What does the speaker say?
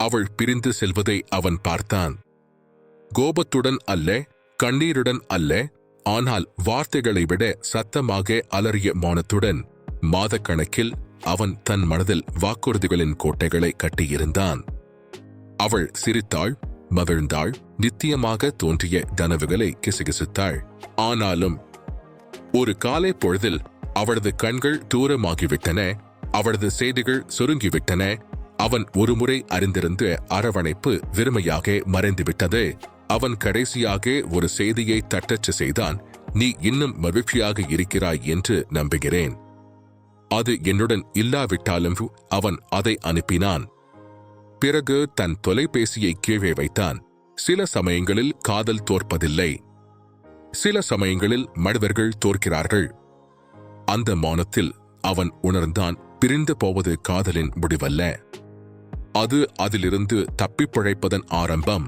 அவள் பிரிந்து செல்வதை அவன் பார்த்தான். கோபத்துடன் அல்ல, கண்ணீருடன் அல்ல, ஆனால் வார்த்தைகளை விட சத்தமாக அலறிய மௌனத்துடன். மாதக்கணக்கில் அவன் தன் மனதில் வாக்குறுதிகளின் கோட்டைகளை கட்டியிருந்தான். அவள் சிரித்தாள், மகிழ்ந்தாள், நித்தியமாக தோன்றிய கனவுகளை கிசுகிசுத்தாள். ஆனாலும் ஒரு காலை பொழுதில் அவளது கண்கள் தூரமாகிவிட்டன, அவளது செய்திகள் சுருங்கிவிட்டன. அவன் ஒருமுறை அறிந்திருந்த அரவணைப்பு வெறுமையாக மறைந்துவிட்டது. அவன் கடைசியாக ஒரு செய்தியை தட்டச்சு செய்தான். நீ இன்னும் மகிழ்ச்சியாக இருக்கிறாய் என்று நம்புகிறேன். அது என்னுடன் இல்லாவிட்டாலும் அவன் அதை அனுப்பினான். பிறகு தன் தொலைபேசியை கீழே வைத்தான். சில சமயங்களில் காதல் தோற்பதில்லை, சில சமயங்களில் மனிதர்கள் தோற்கிறார்கள். அந்த மௌனத்தில் அவன் உணர்ந்தான், பிரிந்து போவது காதலின் முடிவல்ல, அது அதிலிருந்து தப்பிப் பிழைப்பதன் ஆரம்பம்.